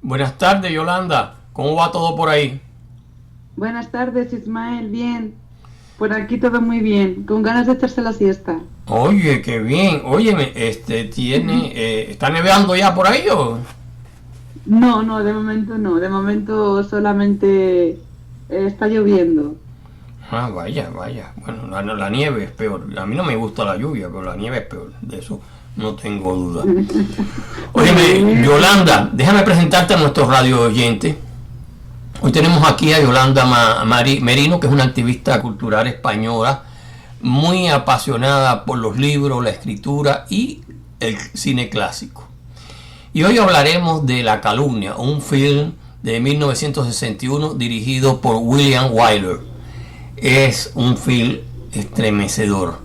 Buenas tardes, Yolanda. ¿Cómo va todo por ahí? Buenas tardes, Ismael. Bien. Por aquí todo muy bien. Con ganas de echarse la siesta. Oye, qué bien. Óyeme, ¿está nevando ya por ahí o? No, no, de momento no. De momento solamente está lloviendo. Ah, vaya, vaya. Bueno, la nieve es peor. A mí no me gusta la lluvia, pero la nieve es peor. De eso no tengo duda. Óyeme, Bueno, Yolanda, déjame presentarte a nuestros radio oyentes. Hoy tenemos aquí a Yolanda Merino, que es una activista cultural española muy apasionada por los libros, la escritura y el cine clásico. Y hoy hablaremos de La calumnia, un film de 1961 dirigido por William Wyler. Es un film estremecedor.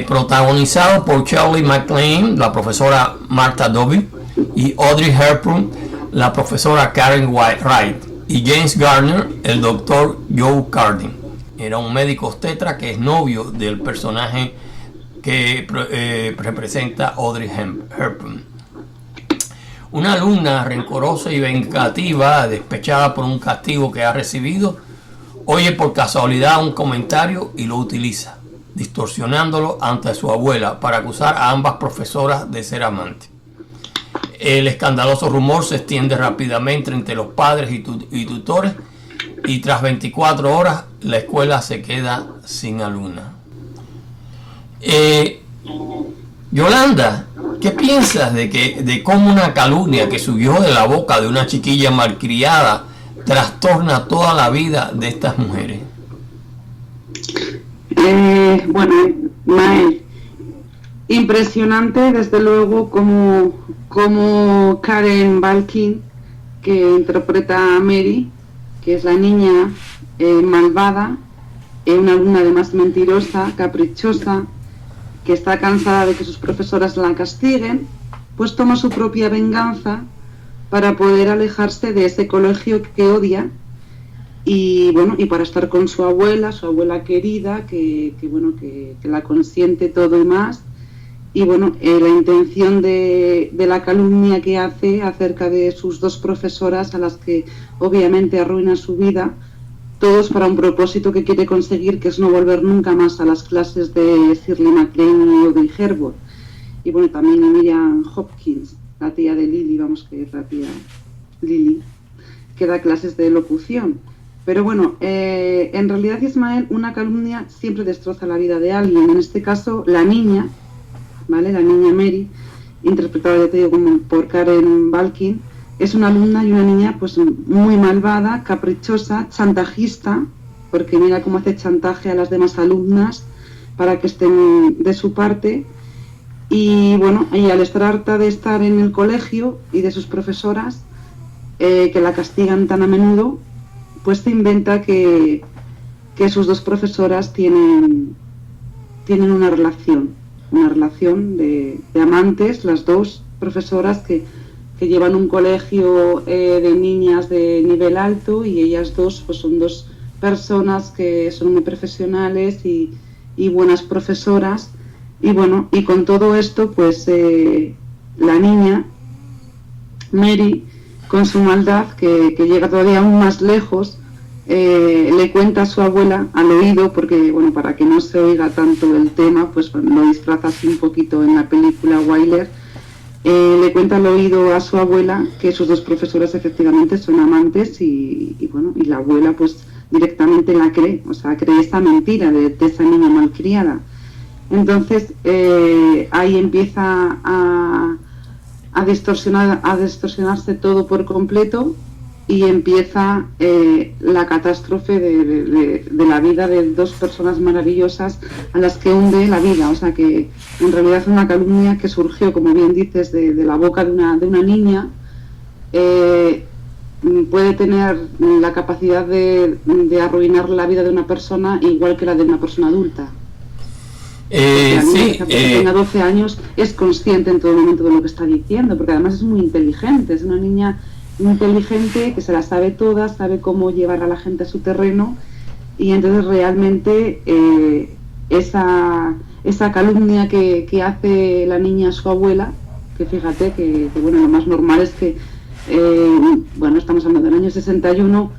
Protagonizado por Shirley MacLaine, la profesora Martha Dobby, y Audrey Hepburn, la profesora Karen Wright, y James Garner, el doctor Joe Cardin. Era un médico obstetra que es novio del personaje que representa Audrey Hepburn. Una alumna rencorosa y vengativa, despechada por un castigo que ha recibido, oye por casualidad un comentario y lo utiliza, distorsionándolo ante su abuela para acusar a ambas profesoras de ser amantes. El escandaloso rumor se extiende rápidamente entre los padres y tutores, y tras 24 horas la escuela se queda sin alumna. Yolanda, ¿qué piensas de cómo una calumnia que surgió de la boca de una chiquilla malcriada trastorna toda la vida de estas mujeres? bueno, Ismael, impresionante desde luego como Karen Balkin, que interpreta a Mary, que es la niña malvada, una alumna además mentirosa, caprichosa, que está cansada de que sus profesoras la castiguen, pues toma su propia venganza para poder alejarse de ese colegio que odia y bueno, y para estar con su abuela querida, que la consiente todo y más. Y bueno, la intención de la calumnia que hace acerca de sus dos profesoras, a las que obviamente arruina su vida, todos para un propósito que quiere conseguir, que es no volver nunca más a las clases de Shirley MacLaine y Audrey Hepburn. Y bueno, también a Miriam Hopkins, la tía de Lily, vamos, que es la tía Lily, que da clases de locución. Pero bueno, en realidad, Ismael, una calumnia siempre destroza la vida de alguien. En este caso, la niña, ¿vale? La niña Mary, interpretada, ya te digo, como por Karen Balkin, es una alumna y una niña pues muy malvada, caprichosa, chantajista, porque mira cómo hace chantaje a las demás alumnas para que estén de su parte. Y bueno, y al estar harta de estar en el colegio y de sus profesoras, que la castigan tan a menudo, pues se inventa que sus dos profesoras tienen una relación de amantes, las dos profesoras que llevan un colegio de niñas de nivel alto, y ellas dos pues son dos personas que son muy profesionales y buenas profesoras. Y bueno, y con todo esto pues la niña Mary, con su maldad, que llega todavía aún más lejos, le cuenta a su abuela al oído, porque bueno, para que no se oiga tanto el tema, pues lo disfraza así un poquito en la película Wyler. Le cuenta al oído a su abuela que sus dos profesoras efectivamente son amantes, y bueno, y la abuela pues directamente la cree, o sea, cree esta mentira de esa niña malcriada. Entonces ahí empieza a distorsionarse todo por completo, y empieza la catástrofe de la vida de dos personas maravillosas a las que hunde la vida. O sea que en realidad es una calumnia que surgió, como bien dices, de la boca de una niña. Puede tener la capacidad de arruinar la vida de una persona igual que la de una persona adulta. Porque la niña, Sí, que tenga 12 años, es consciente en todo momento de lo que está diciendo, porque además es muy inteligente, es una niña inteligente que se la sabe toda, sabe cómo llevar a la gente a su terreno, y entonces realmente esa calumnia que hace la niña a su abuela, que fíjate que bueno, lo más normal es que bueno, estamos hablando del año 61,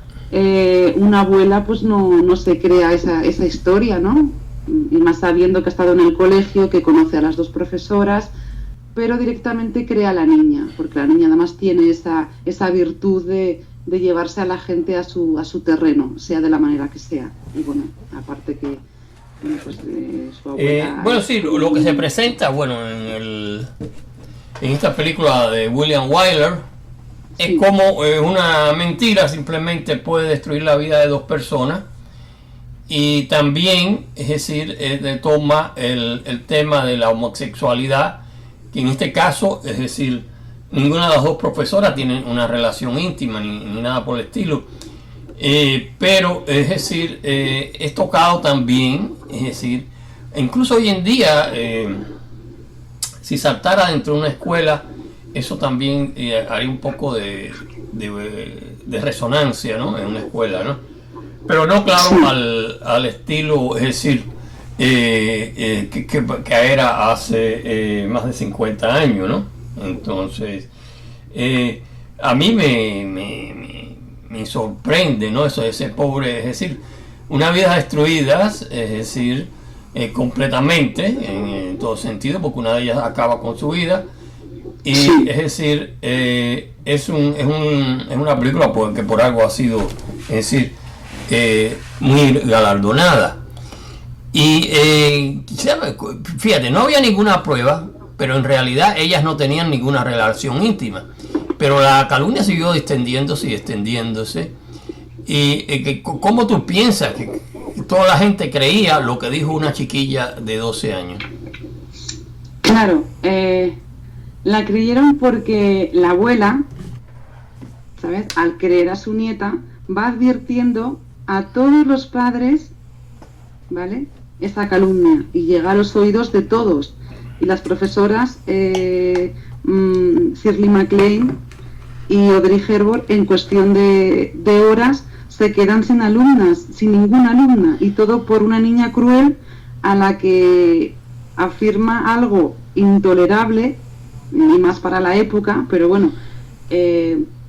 una abuela pues no se crea esa historia, ¿no? Y más sabiendo que ha estado en el colegio, que conoce a las dos profesoras, pero directamente crea a la niña, porque la niña además tiene esa virtud de llevarse a la gente a su terreno, sea de la manera que sea. Y bueno, aparte que bueno, pues, su abuela... bueno, sí, lo que se presenta, bueno, en esta película de William Wyler, es como una mentira simplemente puede destruir la vida de dos personas. Y también, es decir, toma el tema de la homosexualidad, que en este caso, es decir, ninguna de las dos profesoras tiene una relación íntima ni nada por el estilo. Pero, es decir, es tocado también, es decir, incluso hoy en día, si saltara dentro de una escuela, eso también haría un poco de resonancia, ¿no? En una escuela, ¿no? Pero no, claro, al estilo, es decir, que era hace más de 50 años, ¿no? Entonces, a mí me sorprende, ¿no? Ese pobre, es decir, una vida destruida, es decir, completamente, en todo sentido, porque una de ellas acaba con su vida. Y es decir, es una película que por algo ha sido, es decir, muy galardonada. Y fíjate, no había ninguna prueba, pero en realidad ellas no tenían ninguna relación íntima. Pero la calumnia siguió extendiéndose y extendiéndose. Y ¿cómo tú piensas que toda la gente creía lo que dijo una chiquilla de 12 años? Claro, la creyeron porque la abuela, ¿sabes?, al creer a su nieta, va advirtiendo a todos los padres, ¿vale?, esa calumnia, y llega a los oídos de todos. Y las profesoras, Shirley MacLaine y Audrey Hepburn, en cuestión de horas, se quedan sin alumnas, sin ninguna alumna, y todo por una niña cruel a la que afirma algo intolerable, y más para la época, pero bueno,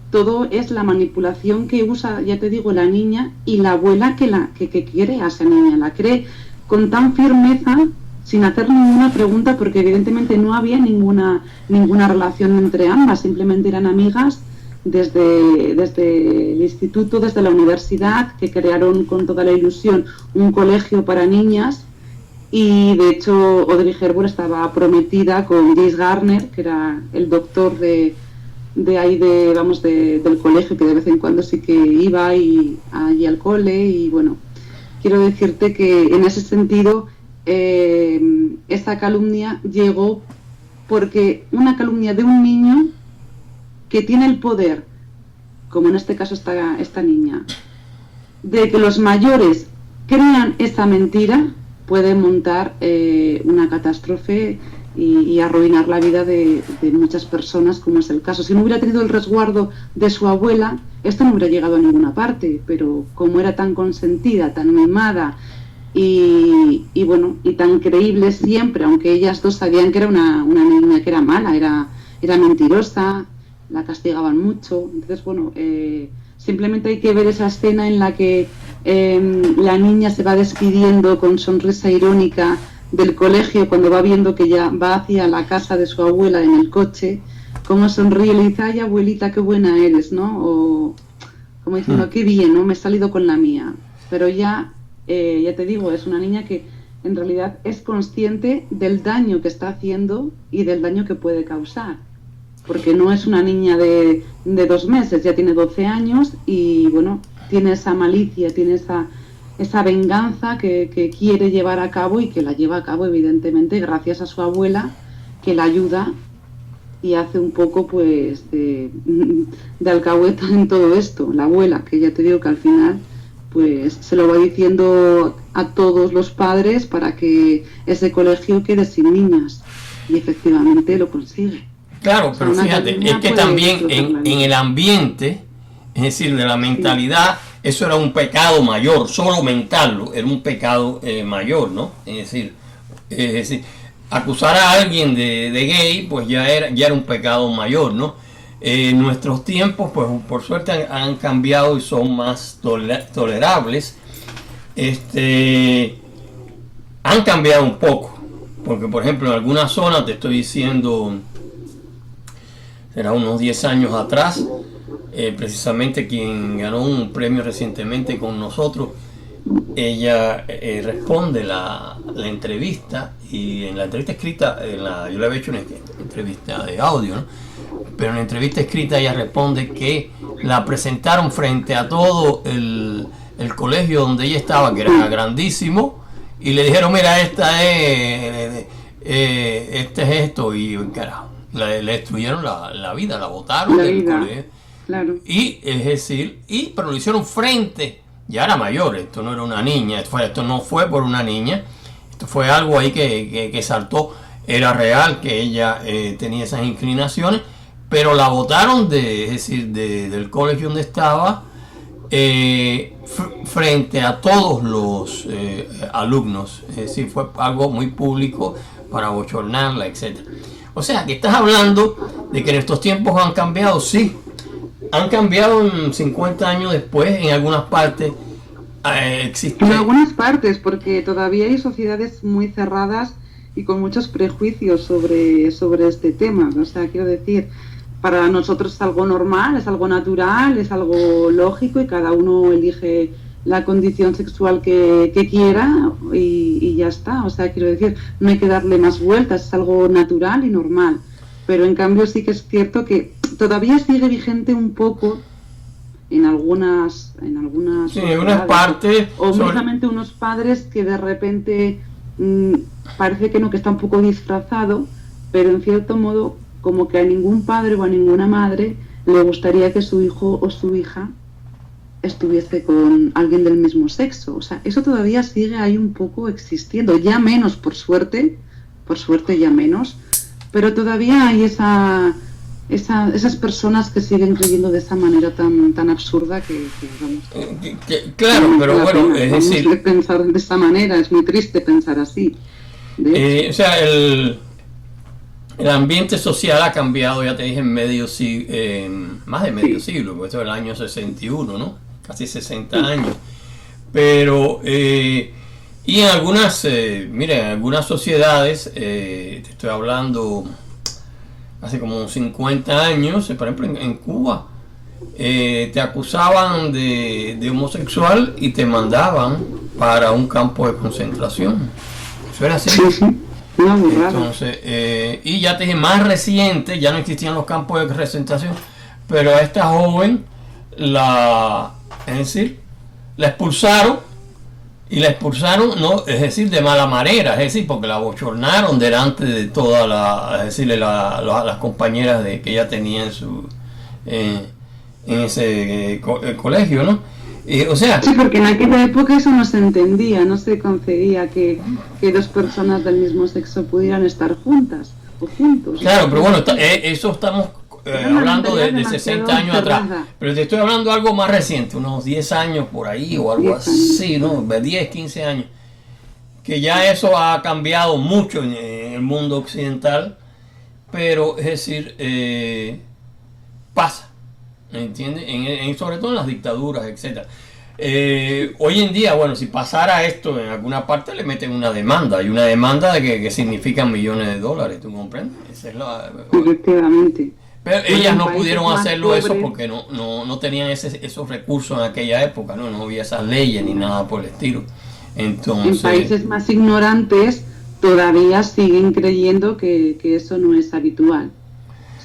todo es la manipulación que usa, ya te digo, la niña y la abuela que quiere a esa niña, la cree con tan firmeza, sin hacer ninguna pregunta, porque evidentemente no había ninguna relación entre ambas, simplemente eran amigas desde el instituto, desde la universidad, que crearon con toda la ilusión un colegio para niñas. Y de hecho Audrey Hepburn estaba prometida con James Garner, que era el doctor del colegio, que de vez en cuando sí que iba allí al cole. Y bueno, quiero decirte que en ese sentido esa calumnia llegó porque una calumnia de un niño que tiene el poder, como en este caso esta niña, de que los mayores crean esa mentira, puede montar una catástrofe y arruinar la vida de muchas personas, como es el caso. Si no hubiera tenido el resguardo de su abuela, esto no hubiera llegado a ninguna parte, pero como era tan consentida, tan mimada y bueno, y tan creíble siempre, aunque ellas dos sabían que era una niña que era mala, era mentirosa, la castigaban mucho. Entonces, bueno, simplemente hay que ver esa escena en la que la niña se va despidiendo con sonrisa irónica del colegio cuando va viendo que ya va hacia la casa de su abuela en el coche, cómo sonríe y le dice: ay, abuelita, qué buena eres, ¿no? O como diciendo: qué bien, ¿no? Me he salido con la mía. Pero ya te digo, es una niña que en realidad es consciente del daño que está haciendo y del daño que puede causar, porque no es una niña de 2 meses, ya tiene 12 años y bueno, tiene esa malicia, tiene esa venganza que quiere llevar a cabo, y que la lleva a cabo evidentemente gracias a su abuela, que la ayuda y hace un poco pues de alcahueta en todo esto. La abuela, que ya te digo que al final pues se lo va diciendo a todos los padres para que ese colegio quede sin niñas, y efectivamente lo consigue. Claro, pero fíjate, es que también en el ambiente, es decir, de la mentalidad, eso era un pecado mayor, solo mentarlo era un pecado mayor, ¿no? Es decir, acusar a alguien de gay, pues ya era un pecado mayor, ¿no? Nuestros tiempos, pues por suerte han cambiado y son más tolerables. Han cambiado un poco, porque por ejemplo en algunas zonas, te estoy diciendo, será unos 10 años atrás, precisamente quien ganó un premio recientemente con nosotros, ella responde la entrevista, y en la entrevista escrita, yo le había hecho una entrevista de audio, ¿no? Pero en la entrevista escrita ella responde que la presentaron frente a todo el colegio donde ella estaba, que era grandísimo, y le dijeron, mira, este es esto, y carajo, le destruyeron la vida, la botaron del colegio. Claro. Y es decir, pero lo hicieron frente, ya era mayor, esto no era una niña, esto no fue por una niña, esto fue algo ahí que saltó, era real que ella tenía esas inclinaciones, pero la botaron del colegio donde estaba, frente a todos los alumnos, es decir, fue algo muy público para bochornarla, etcétera. O sea, que estás hablando de que en estos tiempos han cambiado, sí, han cambiado en 50 años después, en algunas partes existe... En algunas partes, porque todavía hay sociedades muy cerradas y con muchos prejuicios sobre este tema, o sea, quiero decir... Para nosotros es algo normal, es algo natural, es algo lógico y cada uno elige la condición sexual que quiera y ya está. O sea, quiero decir, no hay que darle más vueltas, es algo natural y normal. Pero en cambio sí que es cierto que todavía sigue vigente un poco en algunas sí, en algunas partes. O precisamente unos padres que de repente parece que está un poco disfrazado, pero en cierto modo... como que a ningún padre o a ninguna madre le gustaría que su hijo o su hija estuviese con alguien del mismo sexo. O sea, eso todavía sigue ahí un poco existiendo, ya menos por suerte ya menos, pero todavía hay esas personas que siguen creyendo de esa manera tan absurda que vamos... claro, pero bueno, es decir... pensar de esa manera, es muy triste pensar así. O sea, el ambiente social ha cambiado, ya te dije, en más de medio siglo, porque esto es el año 61, ¿no? Casi 60 años. Pero, y en algunas, en algunas sociedades, te estoy hablando hace como 50 años, por ejemplo en Cuba, te acusaban de homosexual y te mandaban para un campo de concentración. Eso era así. Sí. Entonces, y ya te dije, más reciente, ya no existían los campos de concentración, pero a esta joven la expulsaron, y la expulsaron, no, es decir, de mala manera, es decir, porque la bochornaron delante de todas las compañeras que ella tenía en ese colegio, ¿no? O sea, sí, porque en aquella época eso no se entendía, no se concebía que dos personas del mismo sexo pudieran estar juntas o juntos. Claro, pero bueno, eso estamos hablando de 60 años atrás, pero te estoy hablando de algo más reciente, unos 10 años por ahí o algo así, ¿no? 10, 15 años, que ya eso ha cambiado mucho en el mundo occidental, pero es decir, pasa. ¿Me entiendes? Sobre todo en las dictaduras, etcétera. Hoy en día, bueno, si pasara esto en alguna parte, le meten una demanda. Y una demanda de que significa millones de dólares, ¿tú comprendes? Esa es efectivamente. Pero ellas no pudieron hacerlo eso porque no tenían esos recursos en aquella época, no había esas leyes ni nada por el estilo. Entonces, en países más ignorantes todavía siguen creyendo que eso no es habitual.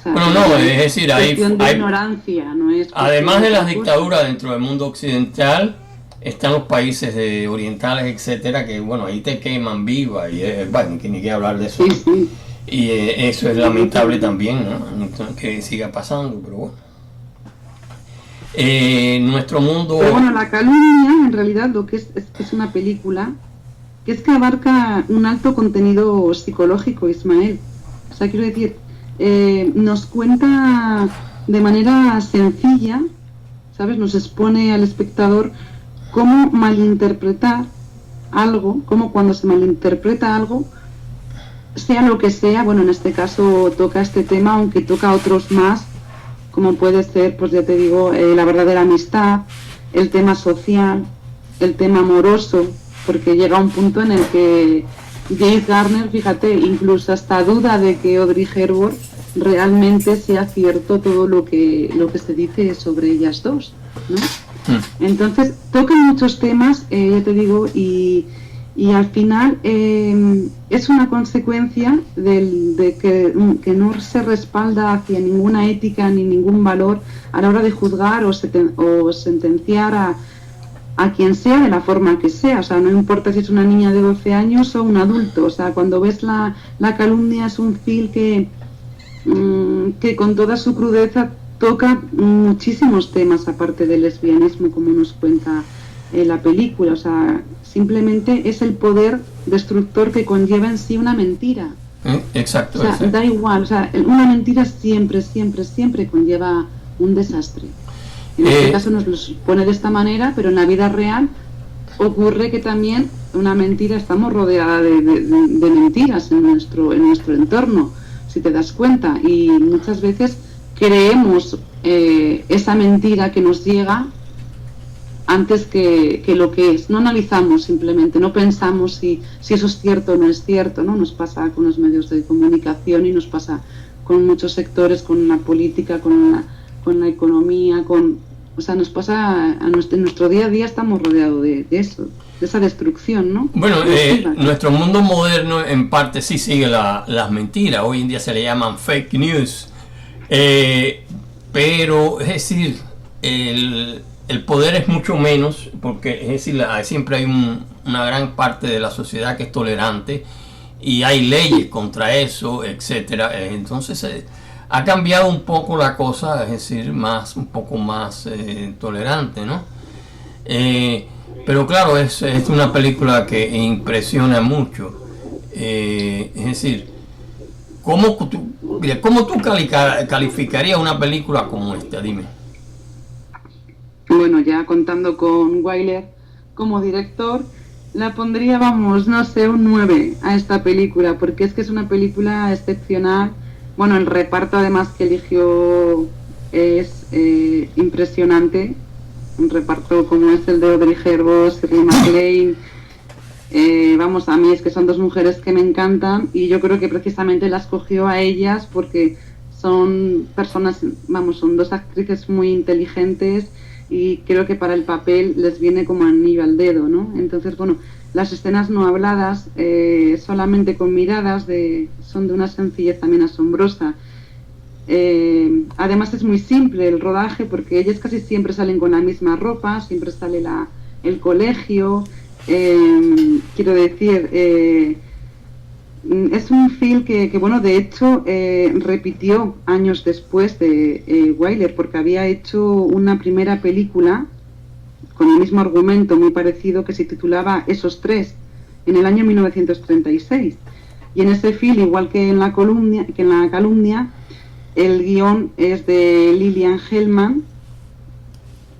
Bueno, no, es decir, hay ignorancia, no es además de las dictaduras dentro del mundo occidental, están los países orientales, etcétera, que bueno, ahí te queman viva, y bueno, ni que hablar de eso. Sí. Y eso es lamentable también, ¿no? Que siga pasando, pero bueno. Nuestro mundo... Pero bueno, La calumnia, en realidad, lo que es una película que es que abarca un alto contenido psicológico, Ismael. O sea, quiero decir... nos cuenta de manera sencilla, ¿sabes? Nos expone al espectador cómo malinterpretar algo, cómo cuando se malinterpreta algo, sea lo que sea, bueno, en este caso toca este tema, aunque toca otros más, como puede ser, pues ya te digo, la verdadera amistad, el tema social, el tema amoroso, porque llega un punto en el que James Garner, fíjate, incluso hasta duda de que Audrey Hepburn realmente sea cierto todo lo que se dice sobre ellas dos, ¿no? Entonces tocan muchos temas, ya te digo, y al final es una consecuencia de que no se respalda hacia ninguna ética ni ningún valor a la hora de juzgar o sentenciar a quien sea de la forma que sea. O sea, no importa si es una niña de 12 años o un adulto. O sea, cuando ves la calumnia es un film que con toda su crudeza toca muchísimos temas aparte del lesbianismo, como nos cuenta la película. O sea, simplemente es el poder destructor que conlleva en sí una mentira. Exacto. O sea, da igual, o sea, una mentira siempre conlleva un desastre. En este caso nos lo pone de esta manera, pero en la vida real ocurre que también una mentira, estamos rodeadas de mentiras en nuestro entorno, si te das cuenta, y muchas veces creemos esa mentira que nos llega antes que lo que es. No analizamos simplemente, no pensamos si eso es cierto o no es cierto, ¿no? Nos pasa con los medios de comunicación y nos pasa con muchos sectores, con la política, con la economía, o sea, nos pasa en nuestro día a día, estamos rodeados de eso, de esa destrucción, ¿no? Bueno, nuestro mundo moderno en parte sí sigue las mentiras. Hoy en día se le llaman fake news. Pero, es decir, el poder es mucho menos, porque es decir, siempre hay una gran parte de la sociedad que es tolerante y hay leyes contra eso, etcétera. Entonces ha cambiado un poco la cosa, es decir, un poco más tolerante, ¿no? Pero claro, es una película que impresiona mucho. Es decir, ¿cómo tú calificarías una película como esta? Dime. Bueno, ya contando con Wyler como director, la pondría, vamos, no sé, un 9 a esta película, porque es que es una película excepcional. Bueno, el reparto además que eligió es impresionante. Un reparto como es el de Audrey Hepburn, Shirley MacLaine. Vamos, a mí es que son dos mujeres que me encantan y yo creo que precisamente las cogió a ellas porque son personas, vamos, son dos actrices muy inteligentes y creo que para el papel les viene como anillo al dedo, ¿no? Entonces, bueno, las escenas no habladas, solamente con miradas, son de una sencillez también asombrosa. Además es muy simple el rodaje porque ellas casi siempre salen con la misma ropa, siempre sale el colegio, quiero decir, es un film que bueno, de hecho repitió años después de Wyler, porque había hecho una primera película con el mismo argumento muy parecido que se titulaba Esos tres en el año 1936, y en ese film, igual que en la calumnia, el guión es de Lillian Hellman,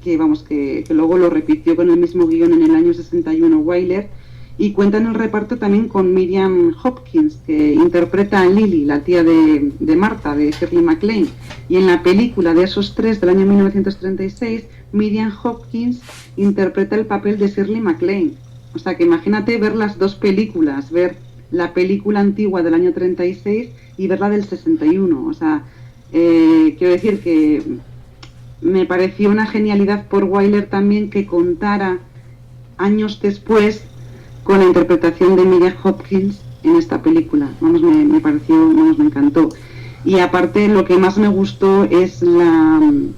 que vamos, que luego lo repitió con el mismo guión en el año 61 Wyler, y cuenta en el reparto también con Miriam Hopkins, que interpreta a Lily, la tía de Marta, de Shirley MacLaine, y en la película de Esos tres del año 1936, Miriam Hopkins interpreta el papel de Shirley MacLaine. O sea que imagínate ver las dos películas, ver la película antigua del año 36 y ver la del 61, o sea, quiero decir que me pareció una genialidad por Wyler también que contara años después con la interpretación de Miriam Hopkins en esta película. Vamos, me pareció, vamos, me encantó. Y aparte lo que más me gustó es lo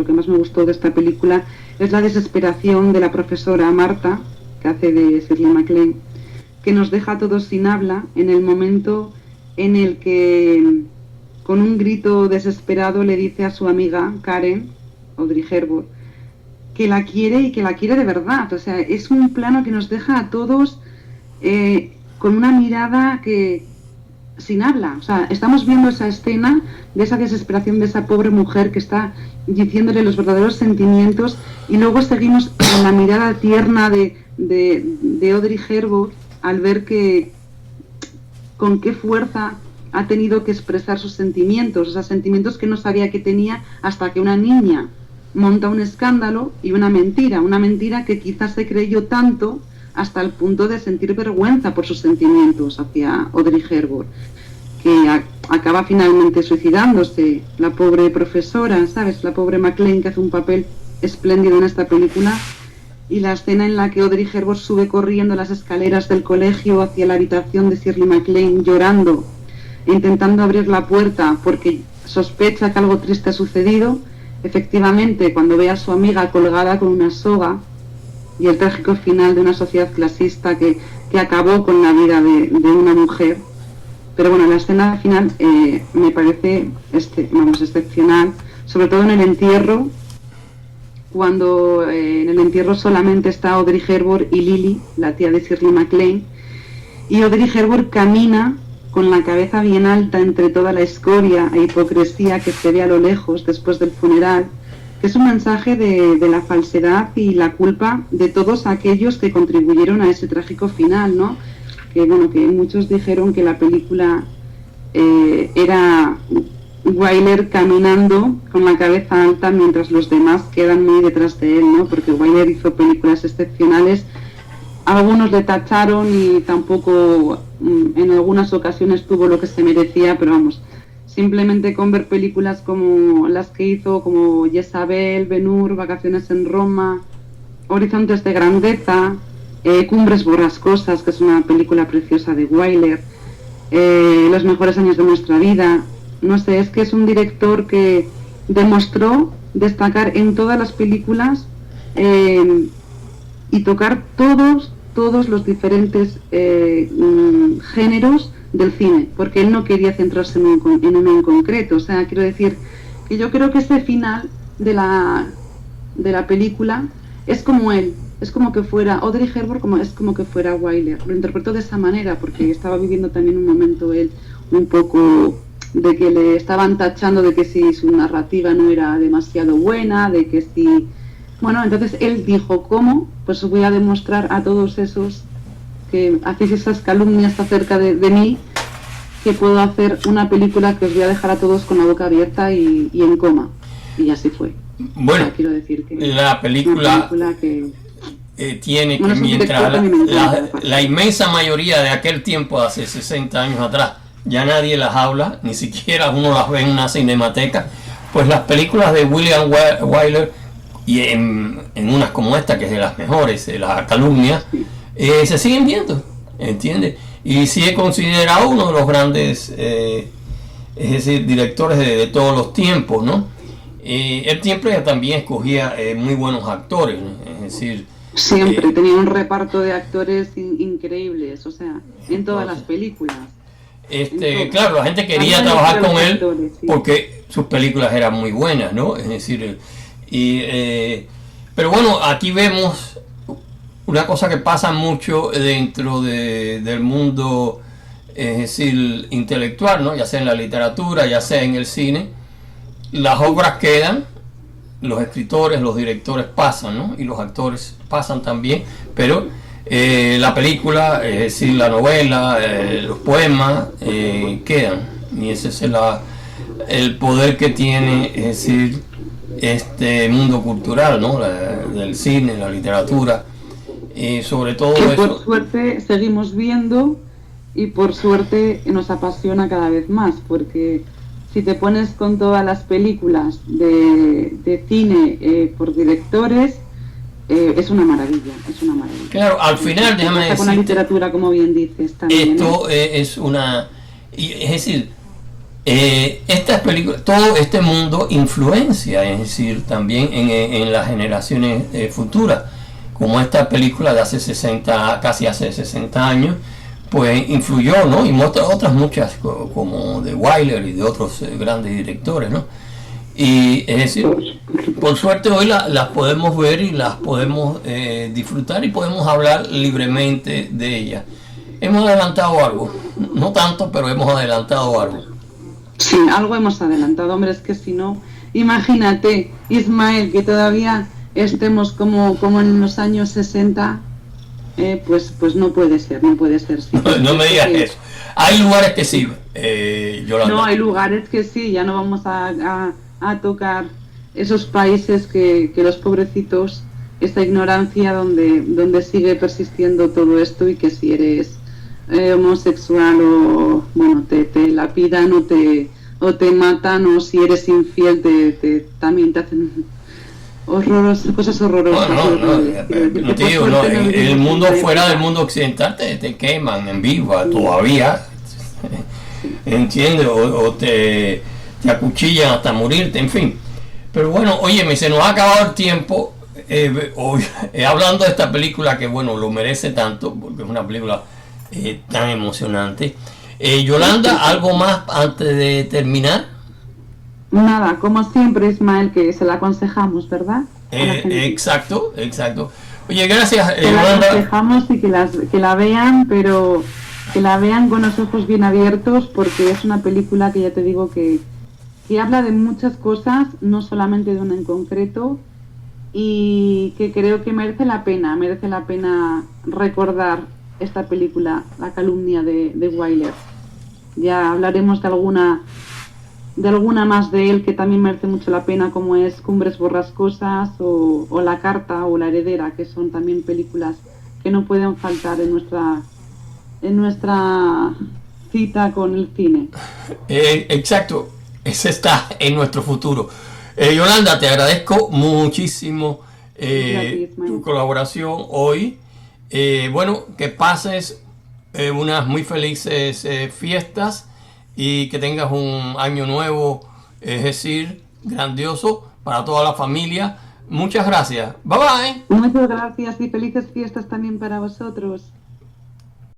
que más me gustó de esta película es la desesperación de la profesora Marta, que hace de Shirley MacLaine, que nos deja a todos sin habla en el momento en el que con un grito desesperado le dice a su amiga Karen, Audrey Hepburn, que la quiere y que la quiere de verdad. O sea, es un plano que nos deja a todos con una mirada que sin habla. O sea, estamos viendo esa escena de esa desesperación de esa pobre mujer que está diciéndole los verdaderos sentimientos y luego seguimos con la mirada tierna de Audrey Hepburn al ver que con qué fuerza ha tenido que expresar sus sentimientos, o sea, sentimientos que no sabía que tenía hasta que una niña monta un escándalo y una mentira que quizás se creyó tanto hasta el punto de sentir vergüenza por sus sentimientos hacia Audrey Hepburn, que acaba finalmente suicidándose, la pobre profesora, ¿sabes? La pobre MacLaine, que hace un papel espléndido en esta película, y la escena en la que Audrey Hepburn sube corriendo las escaleras del colegio hacia la habitación de Shirley MacLaine llorando, intentando abrir la puerta porque sospecha que algo triste ha sucedido. Efectivamente, cuando ve a su amiga colgada con una soga, y el trágico final de una sociedad clasista que acabó con la vida de una mujer. Pero bueno, la escena final me parece excepcional, sobre todo en el entierro, cuando en el entierro solamente está Audrey Hepburn y Lily, la tía de Shirley MacLaine, y Audrey Hepburn camina con la cabeza bien alta entre toda la escoria e hipocresía que se ve a lo lejos después del funeral, que es un mensaje de la falsedad y la culpa de todos aquellos que contribuyeron a ese trágico final, ¿no? Que bueno, que muchos dijeron que la película era Wyler caminando con la cabeza alta mientras los demás quedan muy detrás de él, ¿no? Porque Wyler hizo películas excepcionales. Algunos le tacharon y tampoco en algunas ocasiones tuvo lo que se merecía, pero vamos, simplemente con ver películas como las que hizo, como Jezabel, Ben-Hur, Vacaciones en Roma, Horizontes de Grandeza, Cumbres Borrascosas, que es una película preciosa de Wyler, Los mejores años de nuestra vida, no sé, es que es un director que demostró destacar en todas las películas y tocar todos los diferentes géneros del cine, porque él no quería centrarse en uno en concreto. O sea, quiero decir que yo creo que ese final de la película es como él, es como que fuera Audrey Hepburn, es como que fuera Wyler. Lo interpretó de esa manera porque estaba viviendo también un momento él un poco de que le estaban tachando de que si su narrativa no era demasiado buena, de que si... Bueno, entonces él dijo, ¿cómo? Pues voy a demostrar a todos esos que hacéis esas calumnias acerca de mí, que puedo hacer una película que os voy a dejar a todos con la boca abierta y en coma. Y así fue. Bueno, o sea, quiero decir que la película que tiene que, bueno, mientras la inmensa mayoría de aquel tiempo, hace 60 años atrás, ya nadie las habla, ni siquiera uno las ve en una cinemateca, pues las películas de William Wyler, y en unas como esta, que es de las mejores, La Calumnia, se siguen viendo, ¿entiendes? Y sí es considerado uno de los grandes es decir, directores de todos los tiempos, ¿no? Él siempre también escogía muy buenos actores, ¿no? Es decir, siempre tenía un reparto de actores increíbles, o sea, en todas las películas. Claro, la gente quería trabajar con él actores, sí, porque sus películas eran muy buenas, ¿no? Es decir, pero bueno, aquí vemos una cosa que pasa mucho dentro del mundo, es decir, intelectual, ¿no? Ya sea en la literatura, ya sea en el cine. Las obras quedan, los escritores, los directores pasan, ¿no? Y los actores pasan también, pero la película, es decir, la novela, los poemas quedan, y ese es el poder que tiene, es decir, este mundo cultural, ¿no? Del cine, la literatura, y sobre todo que eso. Por suerte seguimos viendo y por suerte nos apasiona cada vez más, porque si te pones con todas las películas de cine por directores, es una maravilla, es una maravilla. Claro, al final, déjame decirte, con la literatura, como bien dices, también, esto es una... Es decir, estas películas, todo este mundo influencia, es decir, también en las generaciones futuras, como esta película de hace 60, casi hace 60 años, pues influyó, ¿no? Y otras muchas, como de Wyler y de otros grandes directores, ¿no? Y es decir, por suerte hoy las podemos ver y las podemos disfrutar y podemos hablar libremente de ellas. Hemos adelantado algo, no tanto, pero hemos adelantado algo. Sí, algo hemos adelantado, hombre, es que si no, imagínate, Ismael, que todavía estemos como en los años 60, pues no puede ser, sí. No me digas eso. Hay lugares que sí, Yolanda. No, hay lugares que sí, ya no vamos a tocar esos países que los pobrecitos, esta ignorancia donde sigue persistiendo todo esto y que si eres homosexual o bueno te lapidan o te matan o si eres infiel también te hacen cosas horrorosas. No te digo, no, el mundo fuera del mundo occidental te queman en vivo todavía, ¿entiendes? O te acuchillan hasta morirte, en fin. Pero bueno, óyeme, se nos ha acabado el tiempo. Hablando de esta película que bueno, lo merece tanto, porque es una película tan emocionante. Yolanda, ¿algo más antes de terminar? Nada, como siempre, Ismael, que se la aconsejamos, ¿verdad? Exacto. Oye, gracias, que la aconsejamos y que la vean, pero que la vean con los ojos bien abiertos, porque es una película que ya te digo que habla de muchas cosas, no solamente de una en concreto, y que creo que merece la pena recordar esta película, La calumnia de Wyler. Ya hablaremos de alguna más de él que también merece mucho la pena, como es Cumbres borrascosas o La carta o La heredera, que son también películas que no pueden faltar en nuestra cita con el cine. Exacto, ese está en nuestro futuro. Yolanda, te agradezco muchísimo tu colaboración hoy. Bueno, que pases unas muy felices fiestas y que tengas un año nuevo, es decir, grandioso para toda la familia. Muchas gracias. Bye bye. Muchas gracias y felices fiestas también para vosotros.